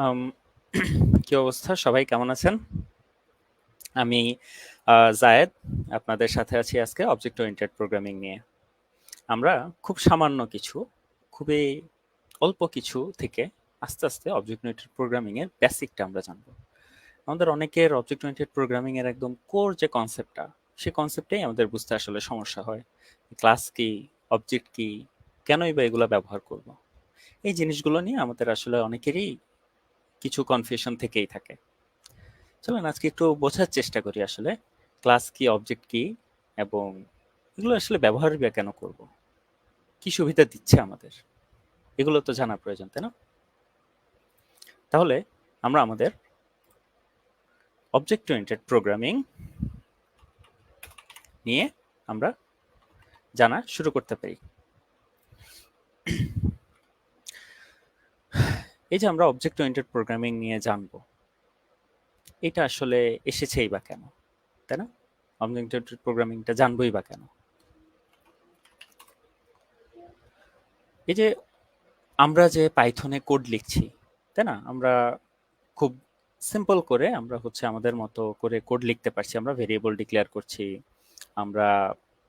আম কি অবস্থা? সবাই কেমন আছেন? আমি জায়েদ। আপনাদের সাথে আছি আজকে অবজেক্ট ওরিয়েন্টেড প্রোগ্রামিং নিয়ে। আমরা খুব সামান্য কিছু, খুবই অল্প কিছু থেকে আস্তে আস্তে অবজেক্ট ওরিয়েন্টেড প্রোগ্রামিং এর বেসিকটা আমরা জানবো। আমাদের অনেকের অবজেক্ট ওরিয়েন্টেড প্রোগ্রামিং এর একদম কোর যে কনসেপ্টটা, সেই কনসেপ্টেই আমাদের বুঝতে আসলে সমস্যা হয়। ক্লাস কি, অবজেক্ট কি, কেনই বা এগুলো ব্যবহার করব? এই জিনিসগুলো নিয়ে আমাদের আসলে অনেকেরই কিছু কনফিউশন থেকেই থাকে। চলেন আজকে একটু বোঝার চেষ্টা করি আসলে ক্লাস কি, অবজেক্ট কি, এবং এগুলো আসলে ব্যবহারই বা কেন করব, কি সুবিধা দিচ্ছে আমাদের, এগুলো তো জানা প্রয়োজন, তাই না? তাহলে আমরা আমাদের অবজেক্ট ওরিয়েন্টেড প্রোগ্রামিং নিয়ে আমরা জানা শুরু করতে পারি। এই যে আমরা অবজেক্ট ওরিয়েন্টেড প্রোগ্রামিং নিয়ে জানবো, এটা আসলে এসেছেই বা কেন, তাই না? অবজেক্ট ওরিয়েন্টেড প্রোগ্রামিংটা জানবোই বা কেন? এই যে আমরা যে পাইথনে কোড লিখছি, তাই না? আমরা খুব সিম্পল করে আমরা হচ্ছে আমাদের মতো করে কোড লিখতে পারছি। আমরা ভেরিয়েবল ডিক্লেয়ার করছি, আমরা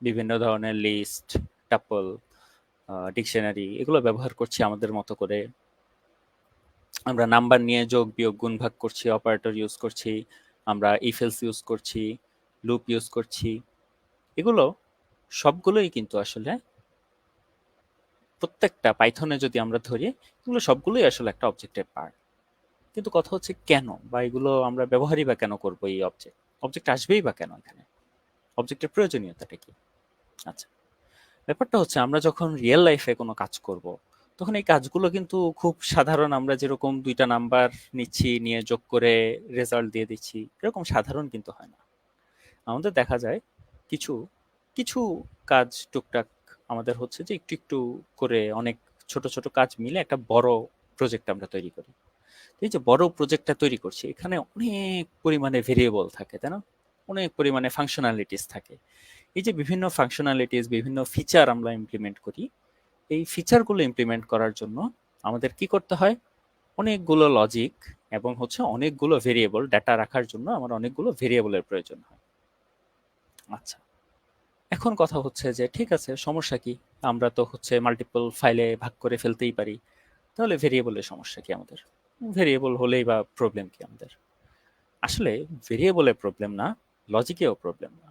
বিভিন্ন ধরনের লিস্ট, টাপল, ডিকশনারি এগুলো ব্যবহার করছি আমাদের মতো করে। আমরা নাম্বার নিয়ে যোগ বিয়োগ গুণ ভাগ করছি, অপারেটর ইউজ করছি, আমরা ইফ এলস ইউজ করছি, লুপ ইউজ করছি। এগুলো সবগুলোই কিন্তু আসলে প্রত্যেকটা পাইথনে যদি আমরা ধরি, এগুলো সবগুলোই আসলে একটা অবজেক্টের পার্ট। কিন্তু কথা হচ্ছে কেন, বা এগুলো আমরা ব্যবহারই বা কেন করবো? এই অবজেক্ট অবজেক্ট আসবেই বা কেন এখানে? অবজেক্টের প্রয়োজনীয়তাটা কি? আচ্ছা, ব্যাপারটা হচ্ছে আমরা যখন রিয়েল লাইফে কোনো কাজ করব, তখন এই কাজগুলো কিন্তু খুব সাধারণ। আমরা যেরকম দুইটা নাম্বার নিচ্ছি, নিয়ে যোগ করে রেজাল্ট দিয়ে দিচ্ছি, এরকম সাধারণ কিন্তু হয় না। আমাদের দেখা যায় কিছু কিছু কাজ টুকটাক আমাদের হচ্ছে যে একটু একটু করে অনেক ছোট ছোট কাজ মিলে একটা বড় প্রজেক্ট আমরা তৈরি করি। এই যে বড় প্রজেক্টটা তৈরি করছি, এখানে অনেক পরিমাণে ভেরিয়েবল থাকে, তাই না? অনেক পরিমাণে ফাংশনালিটিস থাকে। এই যে বিভিন্ন ফাংশনালিটিস, বিভিন্ন ফিচার আমরা ইমপ্লিমেন্ট করি, এই ফিচারগুলো ইমপ্লিমেন্ট করার জন্য আমাদের কি করতে হয়? অনেকগুলো লজিক এবং হচ্ছে অনেকগুলো ভেরিয়েবল ডাটা রাখার জন্য আমার অনেকগুলো ভেরিয়েবলের প্রয়োজন হয়। আচ্ছা, এখন কথা হচ্ছে যে ঠিক আছে, সমস্যা কি? আমরা তো হচ্ছে মাল্টিপল ফাইলে ভাগ করে ফেলতেই পারি। তাহলে ভেরিয়েবলের সমস্যা কি আমাদের? ভেরিয়েবল হলেই বা প্রবলেম কি আমাদের? আসলে ভেরিয়েবলের প্রবলেম না, লজিকেও প্রবলেম না।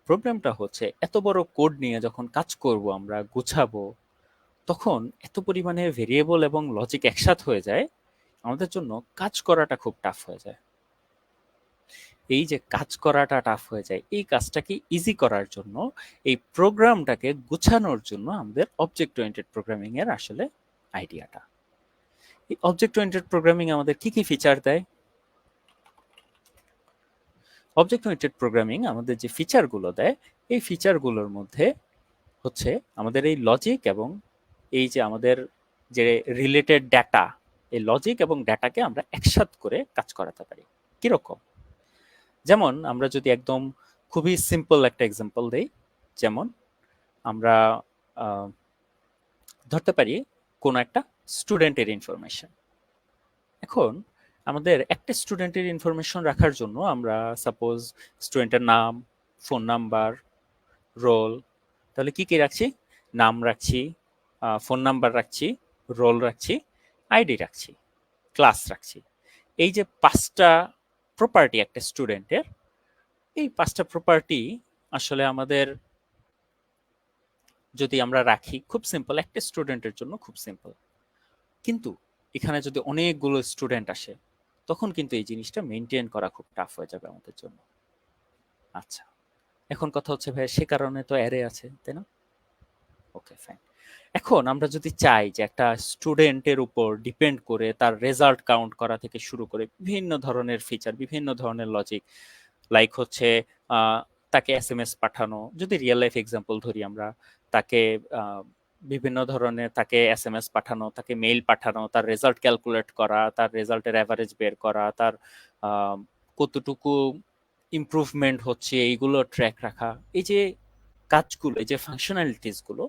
প্রবলেমটা হচ্ছে এত বড় কোড নিয়ে যখন কাজ করব, আমরা গুছাবো, তখন এত পরিমাণে ভেরিয়েবল এবং লজিক একসাথ হয়ে যায়, আমাদের জন্য কাজ করাটা খুব টাফ হয়ে যায়। এই যে কাজ করাটা টাফ হয়ে যায়, এই কাজটাকে ইজি করার জন্য, এই প্রোগ্রামটাকে গুছানোর জন্য আমাদের অবজেক্ট ওরিয়েন্টেড প্রোগ্রামিং এর আসলে আইডিয়াটা। এই অবজেক্ট ওরিয়েন্টেড প্রোগ্রামিং আমাদের কি কি ফিচার দেয়? অবজেক্ট ওরিয়েন্টেড প্রোগ্রামিং আমাদের যে ফিচারগুলো দেয়, এই ফিচারগুলোর মধ্যে হচ্ছে আমাদের এই লজিক এবং এই যে আমাদের যে রিলেটেড ডেটা, এই লজিক এবং ডেটাকে আমরা একসাথে করে কাজ করাতে পারি। কিরকম? যেমন আমরা যদি একদম খুবই সিম্পল একটা এক্সাম্পল দেই, যেমন আমরা আহ, ধরতে পারি কোনো একটা স্টুডেন্টের ইনফরমেশন। এখন আমাদের একটা স্টুডেন্টের ইনফরমেশন রাখার জন্য আমরা সাপোজ স্টুডেন্টের নাম, ফোন নাম্বার, রোল, তাহলে কি কি রাখছি? নাম রাখছি, ফোন নাম্বার রাখছি, রোল রাখছি, আইডি রাখছি, ক্লাস রাখছি। এই যে পাঁচটা প্রপার্টি একটা স্টুডেন্টের, এই পাঁচটা প্রপার্টি আসলে আমাদের যদি আমরা রাখি, খুব সিম্পল, একটা স্টুডেন্টের জন্য খুব সিম্পল। কিন্তু এখানে যদি অনেকগুলো স্টুডেন্ট আসে, তখন কিন্তু এই জিনিসটা মেনটেন করা খুব টাফ হয়ে যাবে আমাদের জন্য। আচ্ছা, এখন কথা হচ্ছে ভাই, সে কারণে তো অ্যারে আছে, তাই না? ওকে, ফাইন। এখন আমরা যদি চাই যে একটা স্টুডেন্টের উপর ডিপেন্ড করে তার রেজাল্ট কাউন্ট করা থেকে শুরু করে বিভিন্ন ধরনের ফিচার, বিভিন্ন ধরনের লজিক, লাইক হচ্ছে আহ, তাকে এসএমএস পাঠানো, যদি রিয়েল লাইফ এক্সাম্পল ধরি আমরা, তাকে আহ, বিভিন্ন ধরনের তাকে এসএমএস পাঠানো, তাকে মেইল পাঠানো, তার রেজাল্ট ক্যালকুলেট করা, তার রেজাল্টের অ্যাভারেজ বের করা, তার কতটুকু ইমপ্রুভমেন্ট হচ্ছে এইগুলো ট্র্যাক রাখা। এই যে কাজগুলো, এই যে ফাংশনালিটিস গুলো,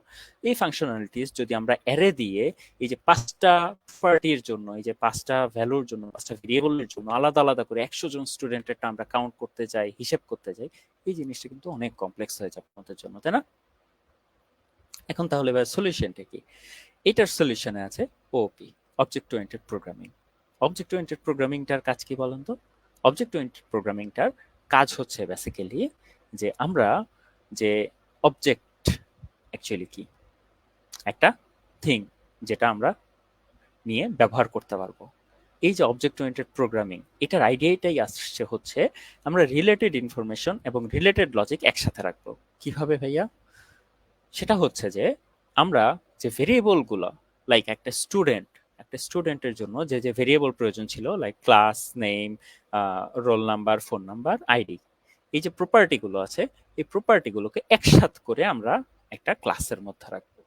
এই ফাংশনালিটিস যদি আমরা অ্যারে দিয়ে এই যে 5টা প্রপার্টির জন্য, এই যে 5টা ভ্যালুর জন্য, 5টা ভেরিয়েবলের জন্য আলাদা আলাদা করে 100 জন স্টুডেন্টেরটা আমরা কাউন্ট করতে যাই, হিসেব করতে যাই, এই জিনিসটা কিন্তু অনেক কমপ্লেক্স হয়ে যাবে আমাদের জন্য, তাই না? এখন তাহলে এবার সলিউশনটা কি? এটার সলিউশনে আছে OP, object oriented programming. Object oriented প্রোগ্রামিংটার কাজ কি বলেন তো? অবজেক্ট ওরিয়েন্টেড প্রোগ্রামিংটার কাজ হচ্ছে বেসিক্যালি যে আমরা যে অবজেক্ট অ্যাকচুয়ালি কি, একটা থিং যেটা আমরা নিয়ে ব্যবহার করতে পারবো। এই যে অবজেক্ট ওরিয়েন্টেড প্রোগ্রামিং, এটার আইডিয়াটাই আসছে হচ্ছে আমরা রিলেটেড ইনফরমেশন এবং রিলেটেড লজিক একসাথে রাখবো। কিভাবে ভাইয়া? সেটা হচ্ছে যে আমরা যে ভেরিয়েবলগুলো, লাইক একটা স্টুডেন্টের জন্য যে যে ভেরিয়েবল প্রয়োজন ছিল, like class name, roll number, phone number, ID, এই যে প্রপার্টিগুলো আছে, এই প্রপার্টিগুলোকে একসাথ করে আমরা একটা ক্লাসের মধ্যে রাখবো।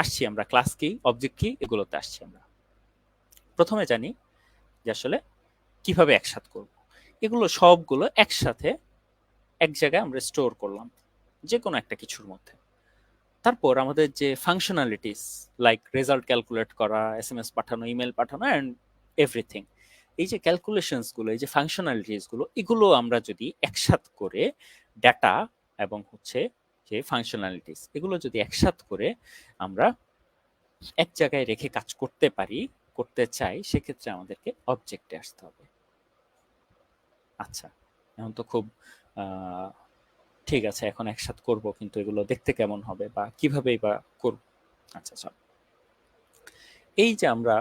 আসছি আমরা ক্লাস কি, অবজেক্ট কি, এগুলোতে আসছি আমরা। প্রথমে জানি যে আসলে কিভাবে একসাথ করব। এগুলো সবগুলো একসাথে এক জায়গায় আমরা স্টোর করলাম যে কোনো একটা কিছুর মধ্যে। তারপর আমাদের যে ফাংশনালিটিস, লাইক রেজাল্ট ক্যালকুলেট করা, এসএমএস পাঠানো, ইমেল পাঠানো অ্যান্ড এভরিথিং, এই যে ক্যালকুলেশনস গুলো, এই যে ফাংশনালিটিস গুলো, এগুলো আমরা যদি একসাথ করে ডাটা এবং হচ্ছে যে ফাংশনালিটিস, এগুলো যদি একসাথ করে আমরা এক জায়গায় রেখে কাজ করতে পারি, করতে চাই, সেক্ষেত্রে আমাদেরকে অবজেক্টে আসতে হবে। আচ্ছা, এখন তো খুব আহ, ঠিক আছে, এখন একসাথে করব, কিন্তু এগুলো দেখতে কেমন হবে বা কিভাবেই বা করব? আচ্ছা চল, এই যে আমরা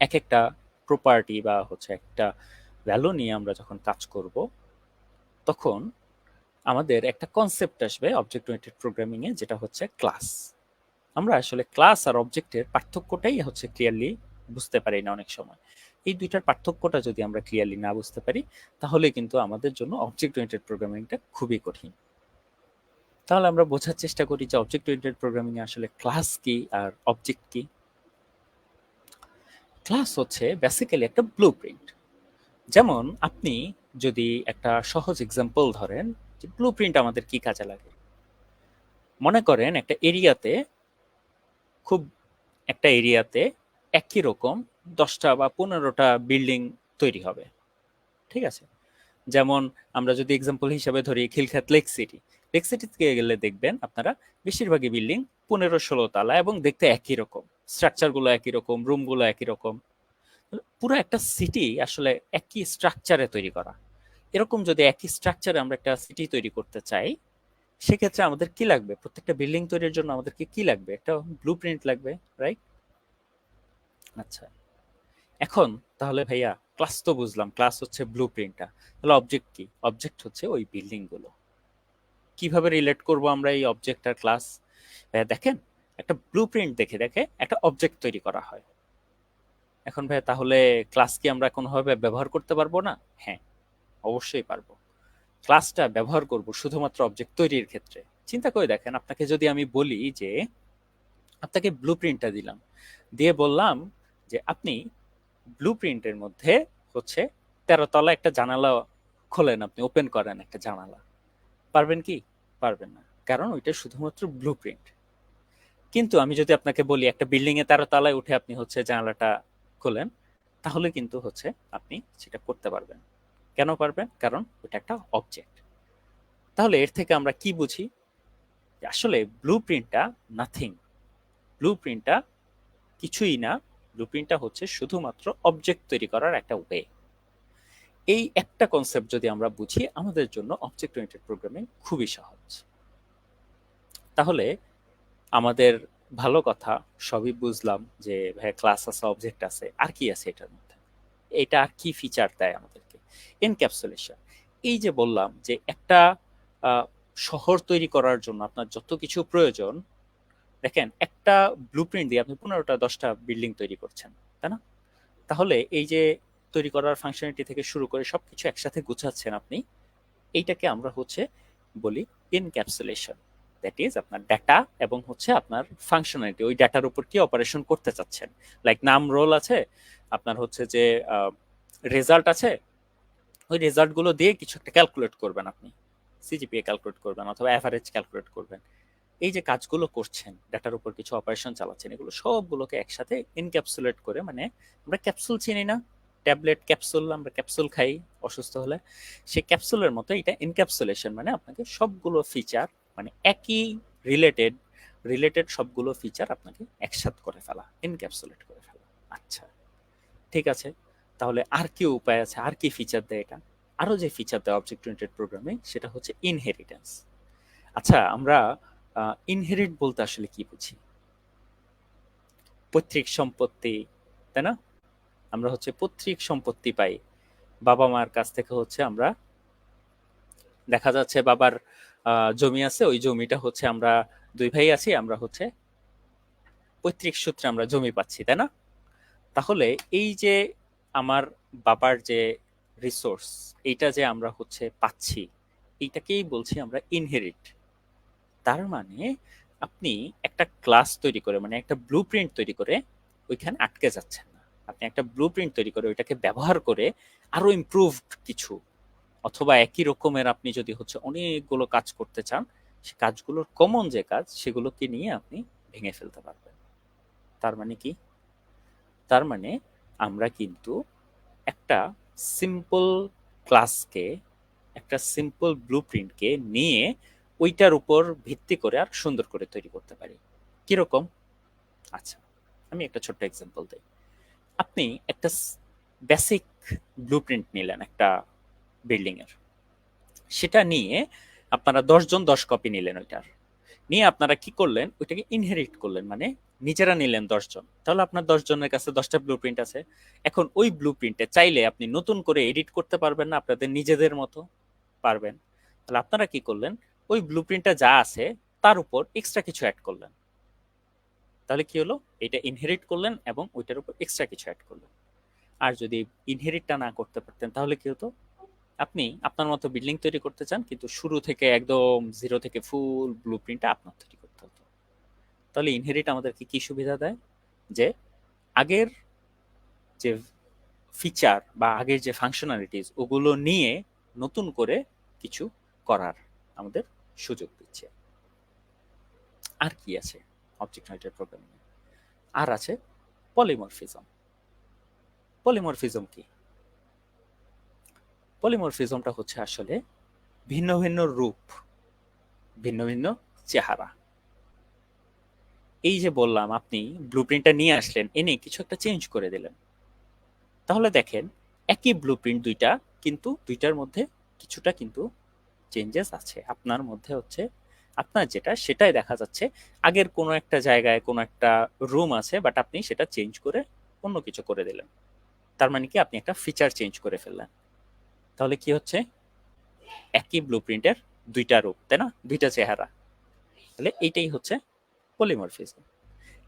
এক একটা প্রপার্টি বা হচ্ছে একটা ভ্যালু নিয়ে আমরা যখন কাজ করব, তখন আমাদের একটা কনসেপ্ট আসবে অবজেক্ট ওরিয়েন্টেড প্রোগ্রামিং এ, যেটা হচ্ছে ক্লাস। আমরা আসলে ক্লাস আর অবজেক্টের পার্থক্যটাই হচ্ছে ক্লিয়ারলি বুঝতে পারি না অনেক সময়। এই দুইটার পার্থক্যটা যদি আমরা ক্লিয়ারলি না বুঝতে পারি, তাহলে কিন্তু আমাদের জন্য অবজেক্ট ওরিয়েন্টেড প্রোগ্রামিংটা খুবই কঠিন। তাহলে আমরা বোঝার চেষ্টা করি যে অবজেক্ট ওরিয়েন্টেড প্রোগ্রামিং এ আসলে ক্লাস কি আর অবজেক্ট কি। ক্লাস হচ্ছে বেসিক্যালি একটা ব্লুপ্রিন্ট। যেমন আপনি যদি একটা সহজ এক্সাম্পল ধরেন যে ব্লুপ্রিন্ট আমাদের কি কাজে লাগে। মনে করেন খুব একটা এরিয়াতে একই রকম 10টা বা 15টা বিল্ডিং তৈরি হবে, ঠিক আছে? যেমন আমরা যদি এক্সাম্পল হিসাবে ধরি খিলক্ষেত লেক সিটিতে গেলে দেখবেন আপনারা বেশিরভাগই বিল্ডিং 15-16 তালা এবং দেখতে একই রকম, স্ট্রাকচারগুলো একই রকম, রুমগুলো একই রকম। পুরো একটা সিটি আসলে একই স্ট্রাকচারে তৈরি করা। এরকম যদি একই স্ট্রাকচারে আমরা একটা সিটি তৈরি করতে চাই, সেক্ষেত্রে আমাদের কি লাগবে? প্রত্যেকটা বিল্ডিং তৈরির জন্য আমাদেরকে কি লাগবে? একটা ব্লুপ্রিন্ট লাগবে, রাইট? আচ্ছা, এখন তাহলে ভাইয়া ক্লাস তো বুঝলাম, ক্লাস হচ্ছে ব্লুপ্রিন্টটা, তাহলে অবজেক্ট কি? অবজেক্ট হচ্ছে ওই বিল্ডিং গুলো। কিভাবে রিলেট করব আমরা এই অবজেক্ট আর ক্লাস? ভাইয়া দেখেন, একটা ব্লুপ্রিন্ট দেখে দেখে একটা অবজেক্ট তৈরি করা হয়। এখন ভাইয়া তাহলে ক্লাস কি আমরা কোনোভাবে ব্যবহার করতে পারবো না? হ্যাঁ, অবশ্যই পারবো। ক্লাসটা ব্যবহার করব শুধুমাত্র অবজেক্ট তৈরির ক্ষেত্রে। চিন্তা করে দেখেন, আপনাকে যদি আমি বলি যে আপনাকে ব্লুপ্রিন্টটা দিলাম, দিয়ে বললাম যে আপনি ব্লুপ্রিন্টের মধ্যে হচ্ছে 13 তলা একটা জানালা খোলেন, আপনি ওপেন করেন একটা জানালা, পারবেন কি? পারবেন না, কারণ ওইটা শুধুমাত্র ব্লুপ্রিন্ট। কিন্তু আমি যদি আপনাকে বলি একটা বিল্ডিং এ 13 তলায় উঠে আপনি হচ্ছে জানালাটা খোলেন, তাহলে কিন্তু হচ্ছে আপনি সেটা করতে পারবেন। কেন পারবেন? কারণ ওটা একটা অবজেক্ট। তাহলে এর থেকে আমরা কি বুঝি? যে আসলে ব্লুপ্রিন্টটা নাথিং, ব্লুপ্রিন্টটা কিছুই না। ব্লুপ্রিন্টটা হচ্ছে শুধুমাত্র অবজেক্ট তৈরি করার একটা ওয়ে। এই একটা কনসেপ্ট যদি আমরা বুঝি, আমাদের জন্য অবজেক্ট ওরিয়েন্টেড প্রোগ্রামিং খুবই সহজ। তাহলে আমাদের ভালো কথা, সবই বুঝলাম যে ভাই ক্লাস আছে, অবজেক্ট আছে, আর কি আছে এটার মধ্যে, এটা আর কি ফিচার দেয় আমাদেরকে? এনক্যাপসুলেশন। এই যে বললাম যে একটা আহ, শহর তৈরি করার জন্য আপনার যত কিছু প্রয়োজন, দেখেন একটা ব্লুপ্রিন্ট দিয়ে আপনি 15টা 10টা বিল্ডিং তৈরি করছেন, তাই না? তাহলে এই যে তৈরি করার ফাংশনালিটি থেকে শুরু করে সবকিছু একসাথে গুছাচ্ছেন আপনি, এইটাকে আমরা হচ্ছে বলি এনক্যাপসুলেশন। দ্যাট ইজ আপনার ডাটা এবং হচ্ছে আপনার ফাংশনালিটি, ওই ডাটার উপর কি অপারেশন করতে চাচ্ছেন। লাইক নাম, রোল আছে, আপনার হচ্ছে যে রেজাল্ট আছে, ওই রেজাল্ট গুলো দিয়ে কিছু একটা ক্যালকুলেট করবেন আপনি, সিজিপিএ ক্যালকুলেট করবেন অথবা অ্যাভারেজ ক্যালকুলেট করবেন। এই যে কাজগুলো করছেন, ডাটার উপর কিছু অপারেশন চালাচ্ছেন, এগুলো সবগুলোকে একসাথে এনক্যাপসুলেট করে, মানে আমরা ক্যাপসুল চিনি না, ট্যাবলেট ক্যাপসুল, আমরা ক্যাপসুল খাই অসুস্থ হলে, সেই ক্যাপসুলের মতো এটা এনক্যাপসুলেশন, মানে আপনাকে সবগুলো ফিচার, মানে একই রিলেটেড রিলেটেড সবগুলো ফিচার আপনাকে একসাথে করে ফেলা, এনক্যাপসুলেট করে ফেলা। আচ্ছা, ঠিক আছে, তাহলে আর কি উপায় আছে, আর কি ফিচার দেয় এটা? আরো যে ফিচার দেয় অবজেক্ট ওরিয়েন্টেড প্রোগ্রামিং সেটা হচ্ছে ইনহেরিটেন্স। আচ্ছা, আমরা ইনহেরিট বলতে আসলে কি বুঝি? পৈতৃক সম্পত্তি, তাই না? আমরা হচ্ছে পৈতৃক সম্পত্তি পাই বাবা মার কাছ থেকে। হচ্ছে আমরা দেখা যাচ্ছে বাবার জমি আছে, ওই জমিটা হচ্ছে আমরা দুই ভাই আছি, আমরা হচ্ছে পৈতৃক সূত্রে আমরা জমি পাচ্ছি, তাই না? তাহলে এই যে আমার বাবার যে রিসোর্স, এইটা যে আমরা হচ্ছে পাচ্ছি, এইটাকেই বলছি আমরা ইনহেরিট। তার মানে আপনি একটা ক্লাস তৈরি করে, মানে একটা ব্লু প্রিন্ট তৈরি করে ওইখানে আটকে যাচ্ছেন না। আপনি একটা ব্লু প্রিন্ট তৈরি করে ওইটাকে ব্যবহার করে আরো ইমপ্রুভড কিছু, অথবা একই রকমের আপনি যদি হচ্ছে অনেকগুলো কাজ করতে চান, সে কাজগুলোর কমন যে কাজ সেগুলোকে নিয়ে আপনি ভেঙে ফেলতে পারবেন। তার মানে কি? তার মানে আমরা কিন্তু একটা সিম্পল ক্লাসকে, একটা সিম্পল ব্লুপ্রিন্টকে নিয়ে ওইটার উপর ভিত্তি করে আর সুন্দর করে তৈরি করতে পারি। কিরকম? আচ্ছা, আমি একটা ছোট্ট এক্সাম্পল দিই। আপনি একটা বেসিক ব্লুপ্রিন্ট নিলেন একটা বিল্ডিং এর, সেটা নিয়ে আপনারা 10 জন 10 কপি নিলেন ওইটার, নিয়ে আপনারা কি করলেন, ওইটাকে ইনহেরিট করলেন, মানে নিজেরা নিলেন 10 জন। তাহলে আপনার 10 জনের কাছে 10টা ব্লু প্রিন্ট আছে। এখন ওই ব্লু প্রিন্টে চাইলে আপনি নতুন করে এডিট করতে পারবেন না, আপনাদের নিজেদের মতো পারবেন। তাহলে আপনারা কি করলেন, ওই ব্লু প্রিন্টটা যা আছে তার উপর এক্সট্রা কিছু অ্যাড করলেন। তাহলে কি হলো, এটা ইনহেরিট করলেন এবং ওইটার উপর এক্সট্রা কিছু অ্যাড করলেন। আর যদি ইনহেরিটটা না করতে পারতেন তাহলে কি হতো, আপনি আপনার মতো বিল্ডিং তৈরি করতে চান কিন্তু শুরু থেকে একদম জিরো থেকে ফুল ব্লু প্রিন্টটা আপনার তৈরি করতে হতো। তাহলে ইনহেরিট আমাদেরকে কি সুবিধা দেয়, যে আগের যে ফিচার বা আগের যে ফাংশনালিটিস ওগুলো নিয়ে নতুন করে কিছু করার আমাদের সুযোগ দিচ্ছে। আর কি আছে অবজেক্ট ওরিয়েন্টেড প্রোগ্রামিং? আর আছে পলিমরফিজম। পলিমরফিজম কি? পলিমরফিজমটা হচ্ছে আসলে ভিন্ন ভিন্ন রূপ, ভিন্ন ভিন্ন চেহারা। এই যে বললাম, আপনি ব্লুপ্রিন্টটা নিয়ে আসলেন, এনে কিছু একটা চেঞ্জ করে দিলেন, তাহলে দেখেন একই ব্লুপ্রিন্ট দুইটা, কিন্তু দুইটার মধ্যে কিছুটা কিন্তু চেঞ্জেস আছে। আপনার মধ্যে হচ্ছে আপনার যেটা সেটাই দেখা যাচ্ছে, আগের কোনো একটা জায়গায় কোনো একটা রুম আছে, বাট আপনি সেটা চেঞ্জ করে অন্য কিছু করে দিলেন। তার মানে কি, আপনি একটা ফিচার চেঞ্জ করে ফেললেন। তাহলে কি হচ্ছে, একই ব্লুপ্রিন্টের দুইটা রূপ, তাই না, দুইটা চেহারা। তাহলে এইটাই হচ্ছে পলিমরফিজম।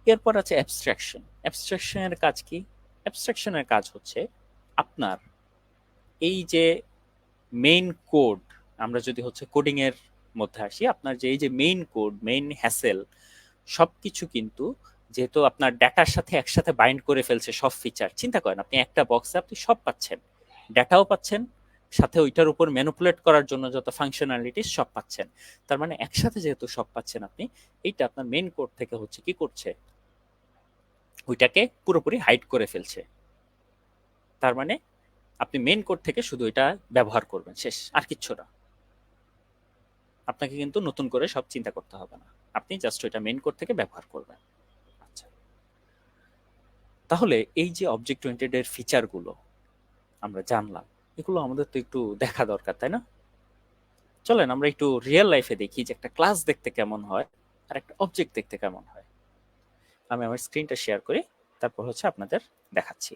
এরপর আছে অ্যাবস্ট্রাকশন। অ্যাবস্ট্রাকশনের কাজ কি? অ্যাবস্ট্রাকশনের কাজ হচ্ছে আপনার এই যে মেইন কোড, আমরা যদি হচ্ছে কোডিং এর মধ্যে আসি, আপনার যে এই যে মেইন কোড, মেইন হ্যাসেল, সবকিছু কিন্তু যেহেতু আপনার ডাটার সাথে একসাথে বাইন্ড করে ফেলছে সব ফিচার। চিন্তা করেন, আপনি একটা বক্সে আপনি সব পাচ্ছেন, ডাটাও পাচ্ছেন, সাথে ওইটার উপর ম্যানিপুলেট করার জন্য যত ফাংশনালিটিস সব পাচ্ছেন। তার মানে একসাথে যেহেতু সব পাচ্ছেন আপনি, এইটা আপনার মেইন কোড থেকে হচ্ছে কি করছে, ওইটাকে পুরোপুরি হাইড করে ফেলছে। তার মানে আপনি মেইন কোড থেকে শুধু এটা ব্যবহার করবেন, শেষ, আর কিচ্ছু না। আপনাকে কিন্তু নতুন করে সব চিন্তা করতে হবে না, আপনি জাস্ট ওইটা মেইন কোড থেকে ব্যবহার করবেন। আচ্ছা, তাহলে এই যে অবজেক্ট ওরিয়েন্টেড এর ফিচারগুলো আমরা জানলাম, এগুলো আমাদের তো একটু দেখা দরকার, তাই না? চলেন আমরা একটু রিয়েল লাইফে দেখি যে একটা ক্লাস দেখতে কেমন হয় আর একটা অবজেক্ট দেখতে কেমন হয়। আমি আমার স্ক্রিনটা শেয়ার করি, তারপর হচ্ছে আপনাদের দেখাচ্ছি।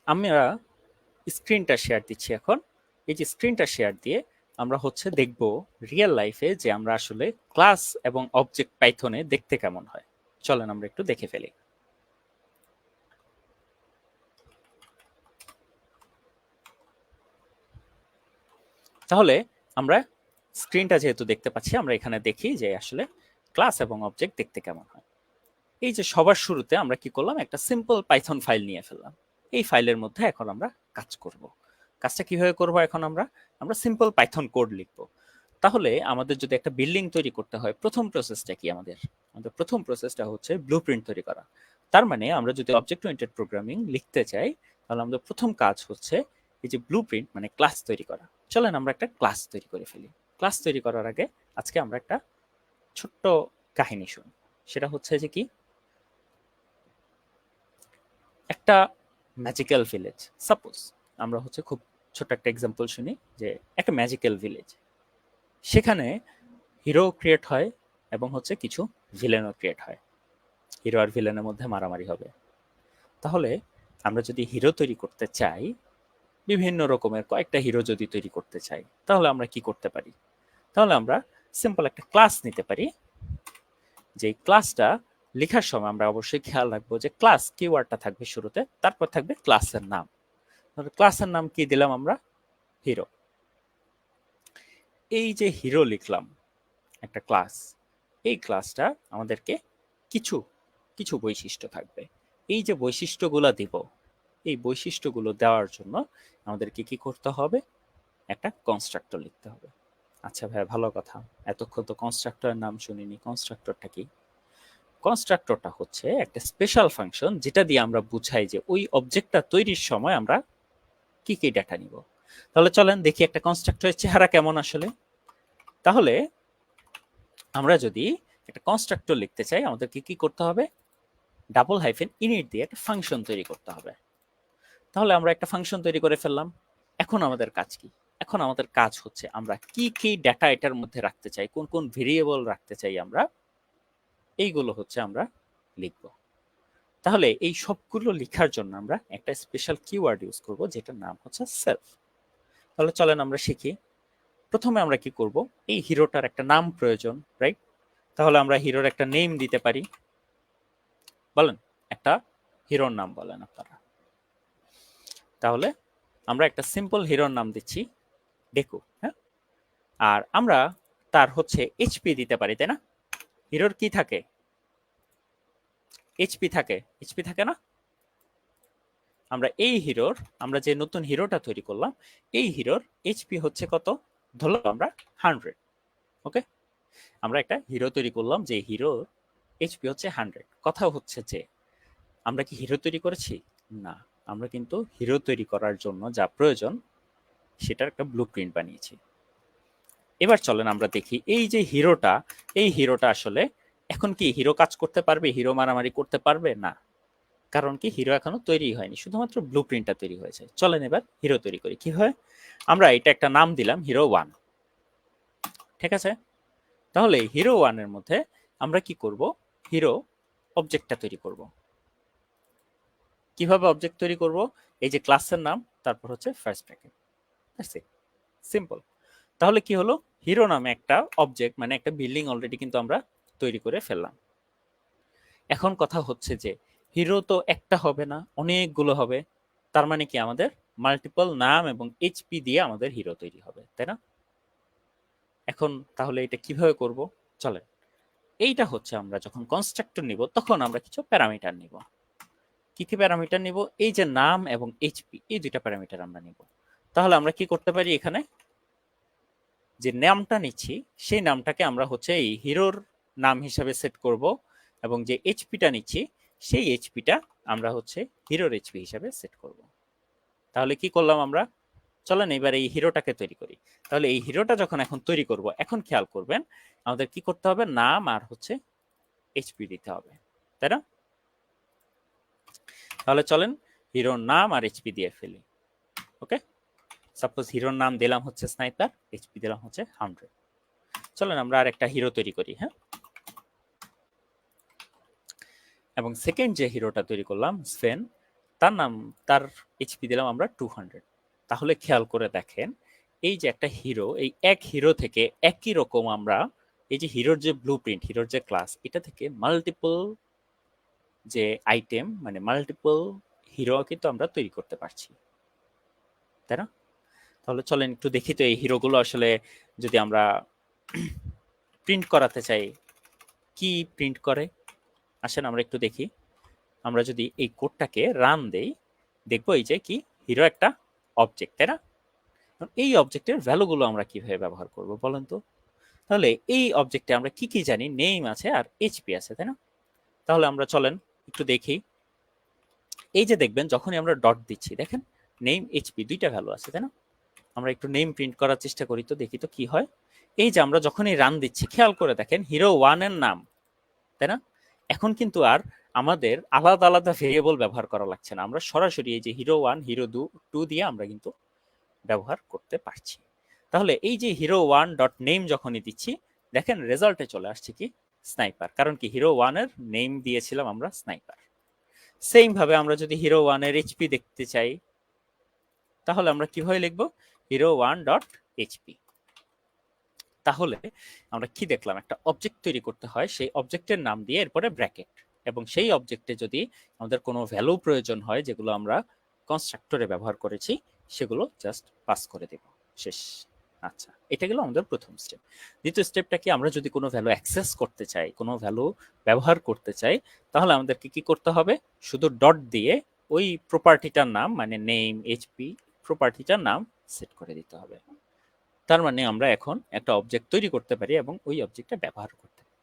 আমরা স্ক্রিনটা শেয়ার দিচ্ছি এখন। এই যে স্ক্রিনটা শেয়ার দিয়ে আমরা হচ্ছে দেখব রিয়েল লাইফে যে আমরা আসলে ক্লাস এবং অবজেক্ট পাইথনে দেখতে কেমন হয়। চলেন আমরা একটু দেখে ফেলি। তাহলে আমরা স্ক্রিনটা যেহেতু দেখতে পাচ্ছি, আমরা এখানে দেখি যে আসলে ক্লাস এবং অবজেক্ট দেখতে কেমন হয়। এই যে সবার শুরুতে আমরা কি করলাম, একটা সিম্পল পাইথন ফাইল নিয়ে ফেললাম। এই ফাইলের মধ্যে এখন আমরা কাজ করব। কাজটা কিভাবে করব, এখন আমরা সিম্পল পাইথন কোড লিখব। তাহলে আমাদের যদি একটা বিল্ডিং তৈরি করতে হয়, প্রথম প্রসেসটা কি আমাদের? আমাদের প্রথম প্রসেসটা হচ্ছে ব্লুপ্রিন্ট তৈরি করা। তার মানে আমরা যদি অবজেক্ট ওরিয়েন্টেড প্রোগ্রামিং লিখতে চাই, তাহলে আমাদের প্রথম কাজ হচ্ছে এই যে ব্লুপ্রিন্ট মানে ক্লাস তৈরি করা। চলেন আমরা একটা ক্লাস তৈরি করে ফেলি। ক্লাস তৈরি করার আগে আজকে আমরা একটা ছোট্ট কাহিনী শুনি। সেটা হচ্ছে যে কি, একটা ম্যাজিক্যাল ভিলেজ, সাপোজ আমরা হচ্ছে খুব ছোট একটা এক্সাম্পল শুনি, যে একটা ম্যাজিক্যাল ভিলেজ, সেখানে হিরো ক্রিয়েট হয় এবং হচ্ছে কিছু ভিলেনও ক্রিয়েট হয়। হিরো আর ভিলেনের মধ্যে মারামারি হবে। তাহলে আমরা যদি হিরো তৈরি করতে চাই, বিভিন্ন রকমের কয়েকটা হিরো যদি তৈরি করতে চাই, তাহলে আমরা কি করতে পারি? তাহলে আমরা সিম্পল একটা ক্লাস নিতে পারি। যে ক্লাসটা লেখার সময় আমরা অবশ্যই খেয়াল রাখবো যে ক্লাস কিওয়ার্ডটা থাকবে শুরুতে, তারপর থাকবে ক্লাসের নাম। তাহলে ক্লাসের নাম কি দিলাম আমরা? হিরো। এই যে হিরো লিখলাম একটা ক্লাস, এই ক্লাসটা আমাদেরকে কিছু কিছু বৈশিষ্ট্য থাকবে। এই যে বৈশিষ্ট্যগুলো দিব, এই বৈশিষ্ট্যগুলো দেওয়ার জন্য আমাদেরকে কি করতে হবে? একটা কনস্ট্রাক্টর লিখতে হবে। আচ্ছা ভাই, ভালো কথা, এতক্ষণ তো কনস্ট্রাক্টরের নাম শুনিনি। কনস্ট্রাক্টরটা কি? কনস্ট্রাক্টরটা হচ্ছে একটা স্পেশাল ফাংশন, যেটা দিয়ে আমরা বুঝাই যে ওই অবজেক্টটা তৈরির সময় আমরা কি কি ডাটা নিব। তাহলে চলেন দেখি একটা কনস্ট্রাক্টরের চেহারা কেমন আসলে। তাহলে আমরা যদি একটা কনস্ট্রাক্টর লিখতে চাই, আমাদেরকে কি করতে হবে? ডাবল হাইফেন ইনিট দিয়ে একটা ফাংশন তৈরি করতে হবে। তাহলে আমরা একটা ফাংশন তৈরি করে ফেললাম। এখন আমাদের কাজ কি? এখন আমাদের কাজ হচ্ছে আমরা কি কি ডাটা এটার মধ্যে রাখতে চাই, কোন কোন ভেরিয়েবল রাখতে চাই আমরা, এইগুলো হচ্ছে আমরা লিখব। তাহলে এই সবগুলো লেখার জন্য আমরা একটা স্পেশাল কিওয়ার্ড ইউজ করব, যেটার নাম হচ্ছে সেলফ। তাহলে চলেন আমরা শিখি। প্রথমে আমরা কি করব, এই হিরোটার একটা নাম প্রয়োজন, রাইট? তাহলে আমরা হিরোর একটা নেম দিতে পারি। বলেন, একটা হিরোর নাম বলেন আপনারা। তাহলে আমরা একটা সিম্পল হিরোর নাম দিচ্ছি ডেকু, হ্যাঁ? আর আমরা তার হচ্ছে এইচপি দিতে পারি, তাই না? হিরোর কি থাকে? এইচপি থাকে। এইচপি থাকে না? আমরা এই হিরোর, আমরা যে নতুন হিরোটা তৈরি করলাম, এই হিরোর এইচপি হচ্ছে কত? ধরলাম আমরা 100। ওকে, আমরা একটা হিরো তৈরি করলাম যে হিরোর এইচপি হচ্ছে 100। কথা হচ্ছে যে আমরা কি হিরো তৈরি করেছি? না, আমরা কিন্তু হিরো তৈরি করার জন্য যা প্রয়োজন সেটার একটা ব্লুপ্রিন্ট বানিয়েছি। এবার চলেন আমরা দেখি এই যে হিরোটা, এই হিরোটা আসলে এখন কি হিরো কাজ করতে পারবে? হিরো মারামারি করতে পারবে না। কারণ কি, হিরো এখনো তৈরি হয়নি, শুধুমাত্র ব্লুপ্রিন্টটা তৈরি হয়েছে। চলেন এবার হিরো তৈরি করি। কি হয়, আমরা এটা একটা নাম দিলাম হিরো 1। ঠিক আছে? তাহলে হিরো 1 এর মধ্যে আমরা কি করব? হিরো অবজেক্টটা তৈরি করব। কিভাবে অবজেক্ট তৈরি করব? এই যে ক্লাসের নাম, তারপর হচ্ছে ফার্স্ট ব্র্যাকেট। সিম্পল। তাহলে কি হলো, হিরো নামে একটা অবজেক্ট মানে একটা বিল্ডিং অলরেডি কিন্তু আমরা তৈরি করে ফেললাম। এখন কথা হচ্ছে যে হিরো তো একটা হবে না, অনেকগুলো হবে। তার মানে কি, আমাদের মাল্টিপল নাম এবং এইচপি দিয়ে আমাদের হিরো তৈরি হবে, তাই না? এখন তাহলে এটা কিভাবে করব? চলেন, এইটা হচ্ছে আমরা যখন কনস্ট্রাক্টর নিব, তখন আমরা কিছু প্যারামিটার নিব। কি কি প্যারামিটার নিব? এই যে নাম এবং এইচপি, এই দুইটা প্যারামিটার আমরা নিব। তাহলে আমরা কি করতে পারি, এখানে যে নামটা নিচ্ছি সেই নামটাকে আমরা হচ্ছে এই হিরোর নাম হিসাবে সেট করব, এবং যে এইচপিটা নিচ্ছি সেই এইচপিটা আমরা হচ্ছে হিরোর এইচপি হিসাবে সেট করব। তাহলে কি করলাম আমরা? চলেন এবার এই হিরোটাকে তৈরি করি। তাহলে এই হিরোটা যখন এখন তৈরি করব, এখন খেয়াল করবেন আমাদের কি করতে হবে? নাম আর হচ্ছে এইচপি দিতে হবে, তাই না? তাহলে চলেন হিরোর নাম আর এইচপি দিয়ে ফেলি। ওকে, সাপোজ হিরোর নাম দিলাম হচ্ছে স্নাইপার, এইচপি দিলাম হচ্ছে 100। চলেন আমরা আর একটা হিরো তৈরি করি, হ্যাঁ? এবং সেকেন্ড যে হিরোটা তৈরি করলাম, স্ভেন, তার নাম, তার এইচপি দিলাম আমরা 200। তাহলে খেয়াল করে দেখেন, এই যে একটা হিরো, এই এক হিরো থেকে একই রকম আমরা এই যে হিরোর যে ব্লুপ্রিন্ট, হিরোর যে ক্লাস, এটা থেকে মাল্টিপল যে আইটেম, মানে মাল্টিপল হিরো কিন্তু আমরা তৈরি করতে পারছি, তাই না? তাহলে চলেন একটু দেখি তো এই হিরোগুলো আসলে যদি আমরা প্রিন্ট করাতে চাই কি প্রিন্ট করে। আসেন আমরা একটু দেখি। আমরা যদি এই কোডটাকে রান দেই, দেখবো এই যে কি হিরো একটা অবজেক্ট, তাই না? এই অবজেক্টের ভ্যালুগুলো আমরা কিভাবে ব্যবহার করব বলেন তো? তাহলে এই অবজেক্টে আমরা কি কি জানি, নেম আছে আর এইচপি আছে, তাই না? তাহলে আমরা চলেন একটু দেখি। এই যে দেখবেন যখনই আমরা ডট দিচ্ছি, দেখেন নেম এইচপি দুইটা ভ্যালু আছে, তাই না? আমরা একটু নেম প্রিন্ট করার চেষ্টা করি তো, দেখি তো কি হয়। এই যে আমরা যখনই রান দিচ্ছি, খেয়াল করে দেখেন হিরো ওয়ান এর নাম, তাই না? এখন কিন্তু আর আমাদের আলাদা আলাদা ভেরিয়েবল ব্যবহার করা লাগছে না, আমরা সরাসরি এই যে হিরো ওয়ান হিরো টু দিয়ে আমরা কিন্তু ব্যবহার করতে পারছি। তাহলে এই যে হিরো ওয়ান ডট নেম যখনই দিচ্ছি, দেখেন রেজাল্টে চলে আসছে কি স্নাইপার, কারণ কি হিরো ওয়ান এর নেম দিয়েছিলাম আমরা স্নাইপার। সেম ভাবে আমরা যদি হিরো ওয়ান এর এইচপি দেখতে চাই, তাহলে আমরা কিভাবে লিখবো, হিরো ওয়ান ডট এইচপি। তাহলে আমরা কি দেখলাম, একটা অবজেক্ট তৈরি করতে হয়, সেই অবজেক্টের নাম দিয়ে এরপরে ব্র্যাকেট, এবং সেই অবজেক্টে যদি আমাদের কোনো ভ্যালু প্রয়োজন হয় যেগুলো আমরা কনস্ট্রাক্টরে ব্যবহার করেছি, সেগুলো জাস্ট পাস করে দেব, শেষ। আচ্ছা, এটা গেল আমাদের প্রথম স্টেপ। দ্বিতীয় স্টেপটা কি, আমরা যদি কোনো ভ্যালু অ্যাক্সেস করতে চাই, কোনো ভ্যালু ব্যবহার করতে চাই, তাহলে আমাদেরকে কি করতে হবে, শুধু ডট দিয়ে ওই প্রপার্টিটার নাম, মানে নেম এইচপি প্রপার্টিটার নাম সেট করে দিতে হবে। তার মানে আমরা এখন একটা অবজেক্ট তৈরি করতে পারি এবং ওই অবজেক্টটা ব্যবহার করতে পারি।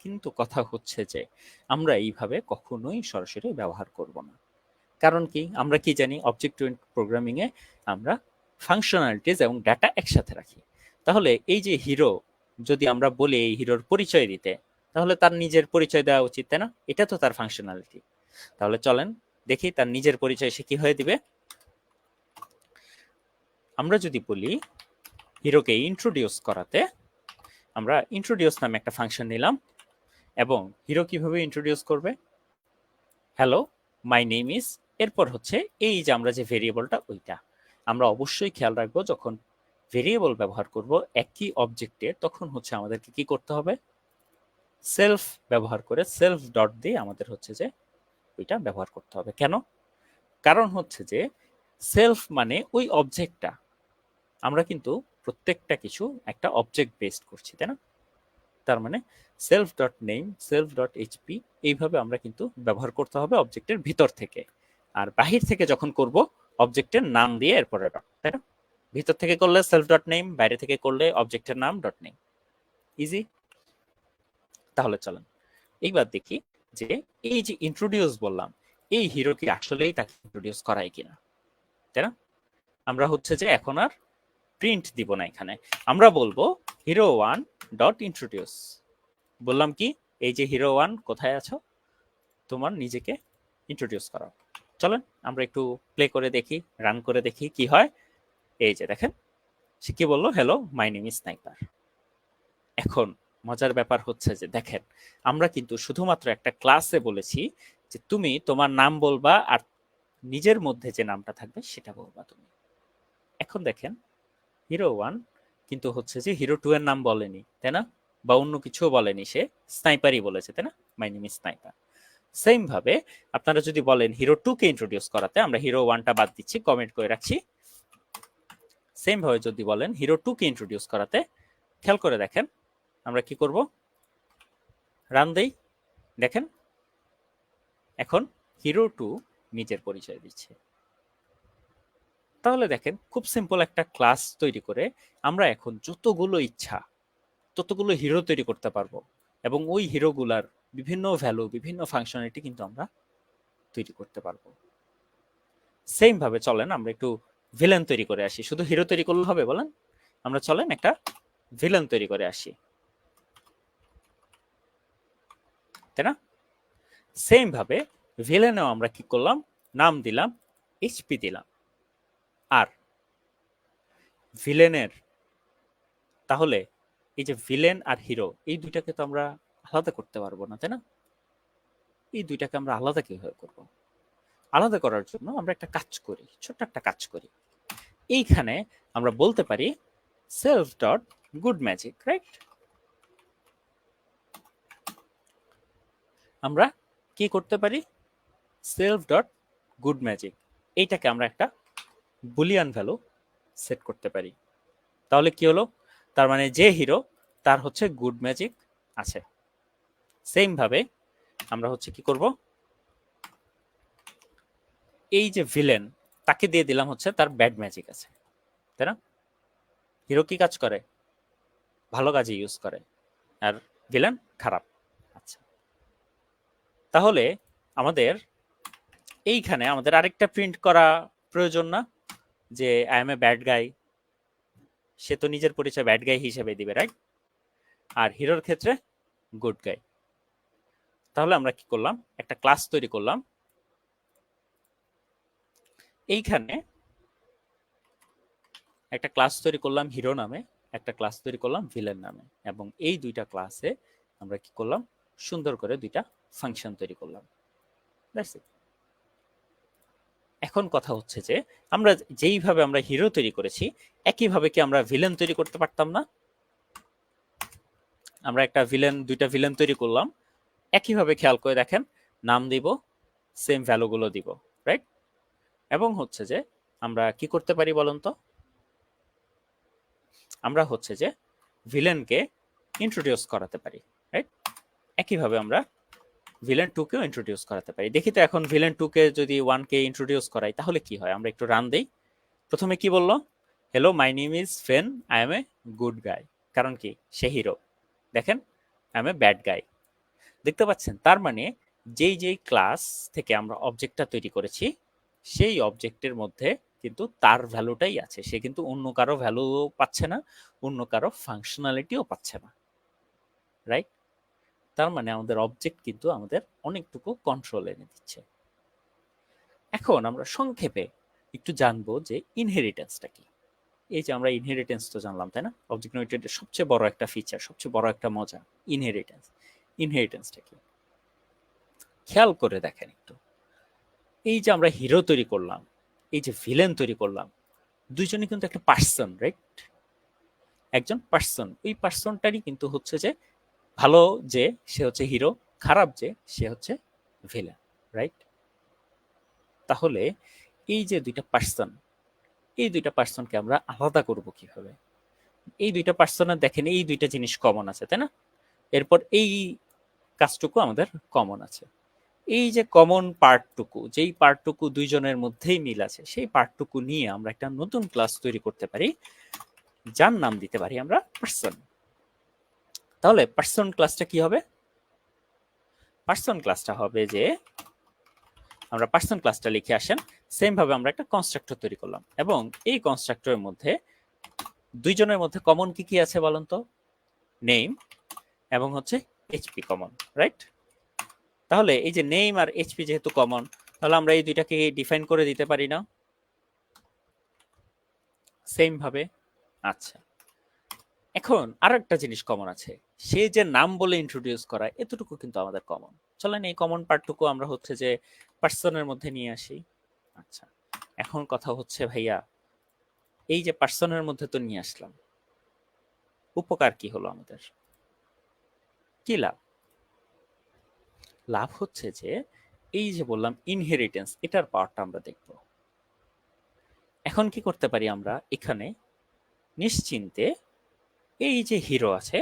কিন্তু কথা হচ্ছে যে আমরা এইভাবে কখনোই সরাসরি ব্যবহার করব না। কারণ কি, আমরা কি জানি, অবজেক্ট ওরিয়েন্টেড প্রোগ্রামিং এ আমরা ফাংশনালিটিস এবং ডাটা একসাথে রাখি। তাহলে এই যে হিরো, যদি আমরা বলি এই হিরোর পরিচয় দিতে, তাহলে তার নিজের পরিচয় দেওয়া উচিত, তাই না? এটা তো তার ফাংশনালিটি। তাহলে চলেন দেখি তার নিজের পরিচয় সে কি হয়ে দিবে। আমরা যদি বলি হিরোকে ইন্ট্রোডিউস করাতে, আমরা ইন্ট্রোডিউস নামে একটা ফাংশন নিলাম, এবং হিরো কিভাবে ইন্ট্রোডিউস করবে, হ্যালো মাই নেম ইজ, এরপর হচ্ছে এই যে আমরা যে ভেরিয়েবলটা, ওইটা আমরা অবশ্যই খেয়াল রাখবো, যখন ভেরিয়েবল ব্যবহার করব একই অবজেক্টে, তখন হচ্ছে আমাদেরকে কি করতে হবে, সেলফ ব্যবহার করে সেলফ ডট দিয়ে আমাদের হচ্ছে যে ওইটা ব্যবহার করতে হবে। কেন? কারণ হচ্ছে যে সেলফ মানে ওই অবজেক্টটা, আমরা কিন্তু প্রত্যেকটা কিছু একটা অবজেক্ট বেসড করছি, তাই না? তার মানে self dot name self dot HP এইভাবে আমরা কিন্তু ব্যবহার করতে হবে অবজেক্টের ভিতর থেকে। আর বাহির থেকে যখন করব, অবজেক্টের নাম দিয়ে এরপরে ডট, তাই না? ভিতর থেকে করলে সেলফ ডট নেম, বাইরে থেকে করলে অবজেক্টের নাম ডট নেম। ইজি। তাহলে চলেন এইবার দেখি যে এই যে ইন্ট্রোডিউস বললাম, এই হিরো কি আসলেই তাকে ইন্ট্রোডিউস করায় কিনা, তাই না? আমরা হচ্ছে যে এখন আর প্রিন্ট দিব না, এখানে আমরা বলবো হিরো ওয়ান ডট ইন্ট্রোডিউস। বললাম কি, এই যে হিরো ওয়ান কোথায় আছো, তোমার নিজেকে ইন্ট্রোডিউস করাও। চলেন আমরা একটু প্লে করে দেখি, রান করে দেখি কি হয়। এই যে দেখেন সে কি বললো, hello my name is sniper. এখন মজার ব্যাপার হচ্ছে যে দেখেন, আমরা কিন্তু শুধুমাত্র একটা ক্লাসে বলেছি যে তুমি তোমার নাম বলবা, আর নিজের মধ্যে যে নামটা থাকবে সেটা বলবা তুমি। এখন দেখেন হিরো ওয়ান কিন্তু হচ্ছে যে হিরো টু এর নাম বলেনি, তাই না? বা অন্য কিছু বলেনি, সে স্নাইপারই বলেছে, তাই না? My name is sniper. Same ভাবে আপনারা যদি বলেন হিরো টু কে ইন্ট্রোডিউস করাতে, আমরা হিরো ওয়ানটা বাদ দিচ্ছি, কমেন্ট করে রাখছি। সেম ভাবে যদি বলেন হিরো টু কে ইন্ট্রোডিউস করাতে, খেয়াল করে দেখেন আমরা কি করব, রান দেই, দেখেন এখন হিরো টু নিজের পরিচয় দিচ্ছে। তাহলে দেখেন খুব সিম্পল একটা ক্লাস তৈরি করে আমরা এখন যতগুলো ইচ্ছা ততগুলো হিরো তৈরি করতে পারবো, এবং ওই হিরোগুলার বিভিন্ন ভ্যালু বিভিন্ন ফাংশনালিটি কিন্তু আমরা তৈরি করতে পারবো। সেম ভাবে চলেন আমরা একটু ভিলেন তৈরি করে আসি। শুধু হিরো তৈরি করলে হবে বলেন? আমরা চলেন একটা ভিলেন তৈরি করে আসি, তাই না? সেম ভাবে ভিলেনেও আমরা কি করলাম, নাম দিলাম, এইচপি দিলাম। আর ভিলেনের, তাহলে এই যে ভিলেন আর হিরো এই দুইটাকে তো আমরা আলাদা করতে পারবো না, তাই না? এই দুইটাকে আমরা আলাদা কিভাবে করবো? আলাদা করার জন্য আমরা একটা কাজ করি, ছোট্ট একটা কাজ করি। এইখানে আমরা বলতে পারি self dot good magic, right? আমরা কি করতে পারি? সেলফ ডট গুড ম্যাজিক, এইটাকে আমরা একটা বুলিয়ান ভ্যালু সেট করতে পারি। তাহলে কি হলো? তার মানে যে হিরো তার হচ্ছে গুড ম্যাজিক আছে। সেম ভাবে আমরা হচ্ছে কি করব, এই যে ভিলেন তাকে দিয়ে দিলাম হচ্ছে তার ব্যাড ম্যাজিক আছে, তাই না? হিরো কি কাজ করে? ভালো কাজে ইউজ করে, আর ভিলেন খারাপ। আচ্ছা, তাহলে আমাদের এইখানে আমাদের আরেকটা প্রিন্ট করা প্রয়োজন না, যে আই এম এ ব্যাড গাই? সে তো নিজের পরিচয় ব্যাড গাই হিসেবে দিবে, রাইট? আর হিরোর ক্ষেত্রে গুড গাই। তাহলে আমরা কি করলাম, একটা ক্লাস তৈরি করলাম। এইখানে একটা ক্লাস তৈরি করলাম হিরো নামে, একটা ক্লাস তৈরি করলাম ভিলেন নামে, এবং এই দুইটা ক্লাসে আমরা কি করলাম, সুন্দর করে দুইটা ফাংশন তৈরি করলাম। এখন কথা হচ্ছে যে আমরা যেইভাবে আমরা হিরো তৈরি করেছি, একইভাবে কি আমরা ভিলেন তৈরি করতে পারতাম না? আমরা একটা ভিলেন, দুইটা ভিলেন তৈরি করলাম, একইভাবে খেয়াল করে দেখেন, নাম দিব, সেম ভ্যালুগুলো দিব, রাইট? এবং হচ্ছে যে আমরা কি করতে পারি বলুন তো, আমরা হচ্ছে যে ভিলেনকে ইন্ট্রোডিউস করাতে পারি, রাইট? একইভাবে আমরা ভিলেন 2 কেও ইন্ট্রোডিউস করাতে পারি। দেখি তো এখন ভিলেন 2 কে যদি 1 কে ইন্ট্রোডিউস করাই তাহলে কি হয়। আমরা একটু রান দেই। প্রথমে কি বললো, হ্যালো মাই নেম ইজ ফেন, I M a good guy. কারণ কি, সে হিরো। দেখেন, আই এম এ ব্যাড গাই। দেখতে পাচ্ছেন? তার মানে যেই যেই ক্লাস থেকে আমরা অবজেক্টটা তৈরি করেছি, সেই অবজেক্টের মধ্যে কিন্তু তার ভ্যালুটাই আছে। সে কিন্তু অন্য কারো ভ্যালু পাচ্ছে না, অন্য কারো ফাংশনালিটিও পাচ্ছে না, রাইট? তার মানে আমাদের অবজেক্ট কিন্তু আমাদের অনেকটুকু কন্ট্রোল এনে দিচ্ছে। এখন আমরা সংক্ষেপে একটু জানবো যে ইনহেরিটেন্সটা কি। এই যে আমরা ইনহেরিটেন্স তো জানলাম, তাই না? অবজেক্ট ওরিয়েন্টেডের সবচেয়ে বড় একটা ফিচার, সবচেয়ে বড় একটা মজা, ইনহেরিটেন্স। ইনহেরিটেন্সটা কি খেয়াল করে দেখেন একটু। এই যে আমরা হিরো তৈরি করলাম, এই যে ভিলেন তৈরি করলাম, দুইজনে কিন্তু একটা পার্সন, রাইট? একজন পার্সন, ওই পার্সনটারই কিন্তু হচ্ছে যে ভালো যে সে হচ্ছে হিরো, খারাপ যে সে হচ্ছে ভিলেন, রাইট? তাহলে এই যে দুইটা পার্সন, এই দুইটা পার্সনকে আমরা আলাদা করব কিভাবে? এই দুইটা পার্সনের দেখেন এই দুইটা জিনিস কমন আছে, তাই না? এরপর এই কাজটুকু আমাদের কমন আছে। এই যে কমন পার্টটুকু, যেই পার্টটুকু দুইজনের মধ্যেই মিল আছে, সেই পার্টটুকু নিয়ে আমরা একটা নতুন ক্লাস তৈরি করতে পারি, যার নাম দিতে পারি আমরা পার্সন। তাহলে পার্সন ক্লাসটা কি হবে? পার্সন ক্লাসটা হবে যে আমরা পার্সন ক্লাসটা লিখে আসেন, সেম ভাবে আমরা একটা কনস্ট্রাক্টর তৈরি করলাম, এবং এই কনস্ট্রাক্টরের মধ্যে দুইজনের মধ্যে কমন কি কি আছে বলেন তো? নেম এবং হচ্ছে এইচপি কমন, রাইট? তাহলে এই যে নেম আর এইচপি যেহেতু কমন, তাহলে আমরা এই দুইটাকে ডিফাইন করে দিতে পারি না সেম ভাবে? আচ্ছা, এখন আর একটা জিনিস কমন আছে, সে যে নাম বলে ইন্ট্রোডিউস করা, এতটুকু কিন্তু আমাদের কমন। চলেন এই কমন পার্টটুকু আমরা হচ্ছে যে পার্সনের মধ্যে নিয়ে আসি। আচ্ছা, এখন কথা হচ্ছে ভাইয়া, এই যে পার্সনের মধ্যে তো নিয়ে আসলাম, উপকার কি হলো আমাদের? কি লাভ? লাভ হচ্ছে যে এই যে বললাম ইনহেরিটেন্স, এটার পাওয়ারটা আমরা দেখব। এখন কি করতে পারি আমরা এখানে নিশ্চিন্তে, এই যে হিরো আছে,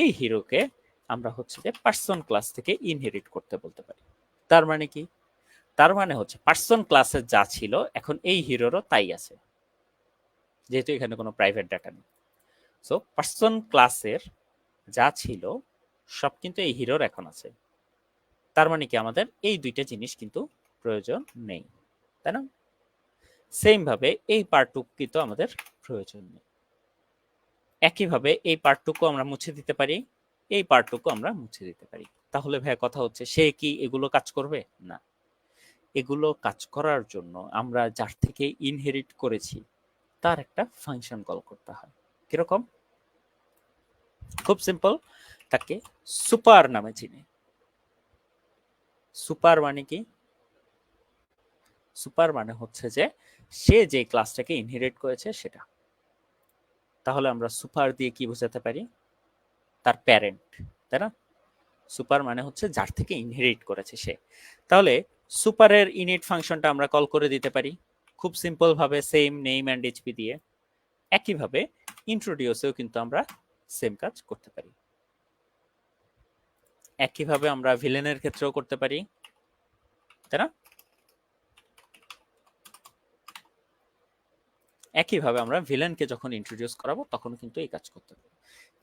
এই হিরোকে আমরা হচ্ছে যে পার্সন ক্লাস থেকে ইনহেরিট করতে বলতে পারি। তার মানে কি? তার মানে হচ্ছে পার্সন ক্লাসের যা ছিল এখন এই হিরোরও তাই আছে, যেহেতু এখানে কোনো প্রাইভেট ডাটা নেই। সো পার্সন ক্লাসের যা ছিল সব কিন্তু এই হিরোর এখন আছে। তার মানে কি আমাদের এই দুইটা জিনিস কিন্তু প্রয়োজন নেই, তাই না? সেম ভাবে এই পার্টটুকু কিন্তু আমাদের প্রয়োজন নেই। একইভাবে এই পার্টটুকু আমরা মুছে দিতে পারি, এই পার্টটুকু আমরা মুছে দিতে পারি। তাহলে ভাইয়া কথা হচ্ছে, সে কি এগুলো কাজ করবে না? এগুলো কাজ করার জন্য আমরা যার থেকে ইনহেরিট করেছি তার একটা ফাংশন কল করতে হয়। কিরকম? খুব সিম্পল, তাকে সুপার নামে চিনি। সুপার মানে কি? সুপার মানে হচ্ছে যে সে যে ক্লাসটাকে ইনহেরিট করেছে সেটা। তাহলে আমরা সুপার দিয়ে কি বোঝাতে পারি? তার প্যারেন্ট, তাই না? সুপার মানে হচ্ছে যার থেকে ইনহেরিট করেছে সে। তাহলে সুপারের ইনিট ফাংশনটা আমরা কল করে দিতে পারি খুব সিম্পল ভাবে, সেম নেম অ্যান্ড এইচপি দিয়ে। একইভাবে ইন্ট্রোডিউসেও কিন্তু আমরা সেম কাজ করতে পারি। একইভাবে আমরা ভিলেনের ক্ষেত্রেও করতে পারি, তাই না? একইভাবে আমরা ভিলেনকে যখন ইন্ট্রোডিউস করাবো তখন কিন্তু এই কাজ করতে পারি।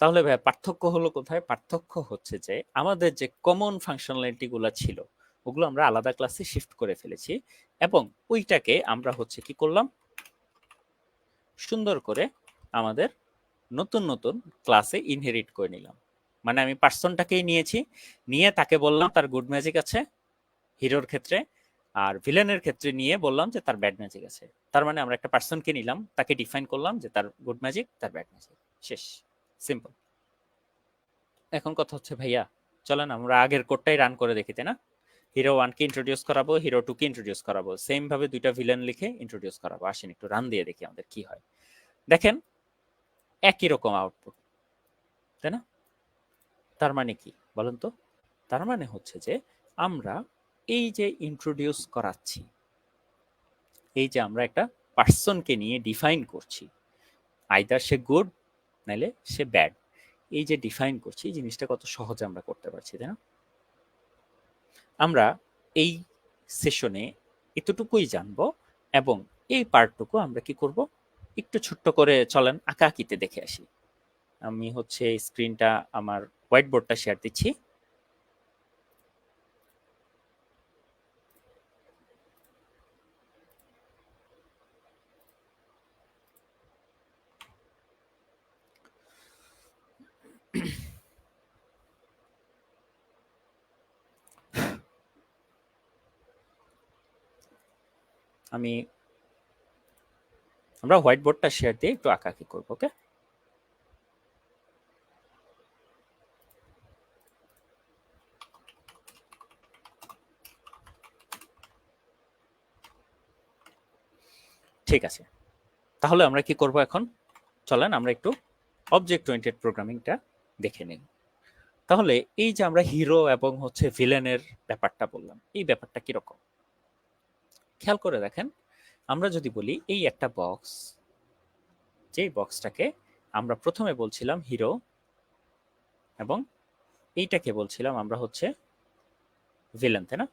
তাহলে ভাই পার্থক্য হলো কোথায়? পার্থক্য হচ্ছে যে আমাদের যে কমন ফাংশনালিটি গুলো ছিল ওগুলো আমরা আলাদা ক্লাসে শিফট করে ফেলেছি, এবং ওইটাকে আমরা হচ্ছে কি করলাম, সুন্দর করে আমাদের নতুন নতুন ক্লাসে ইনহেরিট করে নিলাম। মানে আমি পার্সনটাকেই নিয়েছি, নিয়ে তাকে বললাম তার গুড ম্যাজিক আছে হিরোর ক্ষেত্রে, আর ভিলেনের ক্ষেত্রে নিয়ে বললাম যে তার ব্যাড ম্যাজিক আছে। তার মানে আমরা একটা পার্সনকে নিলাম, তাকে ডিফাইন করলাম যে তার গুড ম্যাজিক, তার ব্যাড ম্যাজিক, শেষ, সিম্পল। এখন কথা হচ্ছে ভাইয়া, চলেন আমরা আগের কোডটাই রান করে দেখি, তাই না? হিরো 1 কে ইন্ট্রোডিউস করাবো, হিরো 2 কে ইন্ট্রোডিউস করাবো, সেম ভাবে দুইটা ভিলেন লিখে ইন্ট্রোডিউস করাবো। আসেন একটু রান দিয়ে দেখি আমাদের কি হয়। দেখেন একই রকম আউটপুট, তাই না? তার মানে কি বলেন তো? তার মানে হচ্ছে যে আমরা এই যে ইন্ট্রোডিউস করাচ্ছি, এই যে আমরা একটা পার্সনকে নিয়ে ডিফাইন করছি, আইদার সে গুড নাইলে সে ব্যাড, এই যে ডিফাইন করছি এই জিনিসটা কত সহজে আমরা করতে পারছি, তাই না? আমরা এই সেশনে এতটুকুই জানবো, এবং এই পার্টটুকু আমরা কি করব, একটু ছোট্ট করে চলেন আঁকা আঁকিতে দেখে আসি। আমি হচ্ছে স্ক্রিনটা আমার হোয়াইট বোর্ডটা শেয়ার দিচ্ছি। আমরা হোয়াইট বোর্ডটা শেয়ার দিয়ে একটু আঁকাআঁকি করবো, ওকে? ঠিক আছে, তাহলে আমরা কি করব এখন, চলেন আমরা একটু অবজেক্ট ওরিয়েন্টেড প্রোগ্রামিংটা দেখে নিই। তাহলে এই যে আমরা হিরো এবং হচ্ছে ভিলেনের ব্যাপারটা বললাম, এই ব্যাপারটা কিরকম খেয়াল করে দেখেন। আমরা যদি বলি এই একটা বক্স, যেই বক্সটাকে আমরা প্রথমে বলছিলাম হিরো, এবং এইটাকে বলছিলাম আমরা হচ্ছে ভিলেন, তাই না?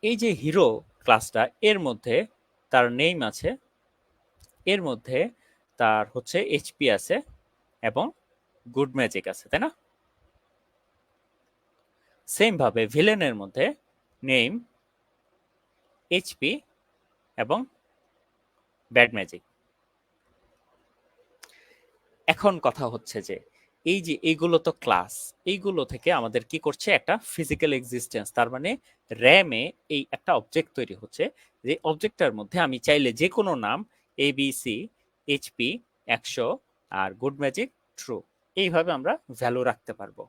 এই যে হিরো ক্লাসটা, এর মধ্যে তার নেম আছে, এর মধ্যে তার হচ্ছে এইচপি আছে এবং গুড ম্যাজিক আছে, তাই না? সেম ভাবে ভিলেনের মধ্যে নেম, এইচপি এবং ব্যাড ম্যাজিক। এখন কথা হচ্ছে যে এই যে এইগুলো তো ক্লাস, এইগুলো থেকে আমাদের কি করছে, একটা ফিজিক্যাল এক্সিস্টেন্স, তার মানে র্যামে এই একটা অবজেক্ট তৈরি হচ্ছে, যে অবজেক্টটার মধ্যে আমি চাইলে যে কোনো নাম এবিসি, এইচপি 100 আর গুড ম্যাজিক ট্রু, এইভাবে আমরা ভ্যালু রাখতে পারবো।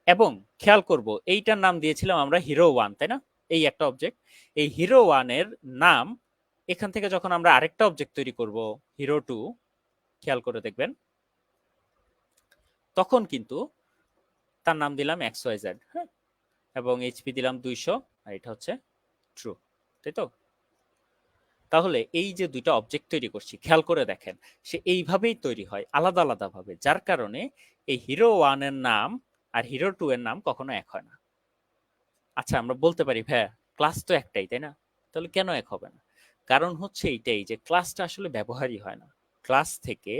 এবং খেয়াল করব এইটার নাম দিয়েছিলাম আমরা হিরো 1, তাই না? এই একটা অবজেক্ট, এই হিরো 1 এর নাম, এখান থেকে যখন আমরা আরেকটা অবজেক্ট তৈরি করব হিরো 2, খেয়াল করে দেখবেন তখন কিন্তু তার নাম দিলাম এক্স ওয়াই জেড, হ্যাঁ, এবং এইচপি দিলাম 200, আর এটা হচ্ছে ট্রু, তাই তো? তাহলে এই যে দুইটা অবজেক্ট তৈরি করছি, খেয়াল করে দেখেন সে এইভাবেই তৈরি হয় আলাদা আলাদা ভাবে, যার কারণে এই হিরো 1 এর নাম আর হিরো 2 এর নাম কখনো এক হয় না। আচ্ছা আমরা বলতে পারি ভাইয়া ক্লাস তো একটাই, তাই না? তাহলে কেন এক হবে না? কারণ হচ্ছে এইটাই যে ক্লাসটা আসলে ব্যবহারই হয় না, ক্লাস থেকে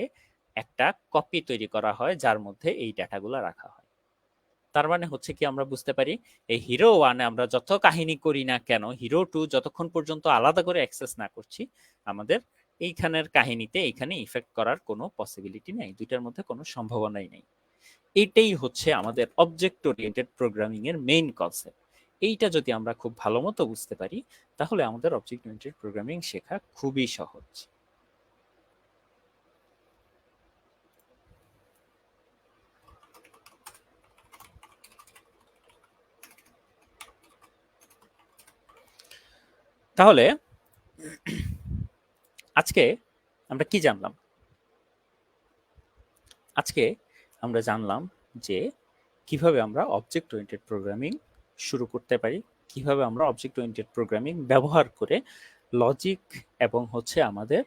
একটা কপি তৈরি করা হয় যার মধ্যে এই ডাটাগুলো রাখা হয়। তার মানে হচ্ছে কি আমরা বুঝতে পারি এই হিরো 1 এ আমরা যত কাহিনী করি না কেন, হিরো 2 যতক্ষণ পর্যন্ত আলাদা করে অ্যাক্সেস না করছি, আমাদের এইখানের কাহিনীতে এইখানে ইফেক্ট করার কোনো পসিবিলিটি নেই, দুইটার মধ্যে কোনো সম্ভাবনাই নেই। এটাই হচ্ছে আমাদের অবজেক্ট ওরিয়েন্টেড প্রোগ্রামিং এর মেইন কনসেপ্ট। এইটা যদি আমরা খুব ভালো মতো বুঝতে পারি তাহলে আমাদের অবজেক্ট ওরিয়েন্টেড প্রোগ্রামিং শেখা খুবই সহজ। তাহলে আজকে আমরা কি জানলাম? আজকে আমরা জানলাম যে কিভাবে আমরা অবজেক্ট ওরিয়েন্টেড প্রোগ্রামিং শুরু করতে পারি, কিভাবে আমরা অবজেক্ট ওরিয়েন্টেড প্রোগ্রামিং ব্যবহার করে লজিক এবং হচ্ছে আমাদের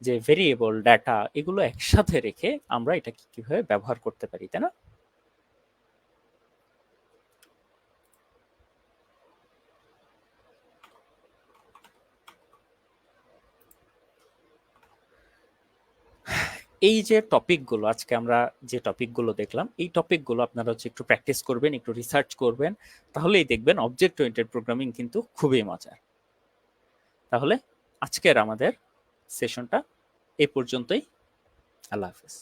যে ভেরিয়েবল ডাটা এগুলো একসাথে রেখে আমরা এটা কিভাবে ব্যবহার করতে পারি, তাই না? এই যে টপিকগুলো আজকে আমরা যে টপিকগুলো দেখলাম, এই টপিকগুলো আপনারা হচ্ছে একটু প্র্যাকটিস করবেন, একটু রিসার্চ করবেন, তাহলেই দেখবেন অবজেক্ট ওরিয়েন্টেড প্রোগ্রামিং কিন্তু খুবই মজার। তাহলে আজকের আমাদের সেশনটা এই পর্যন্তই। আল্লাহ হাফেজ।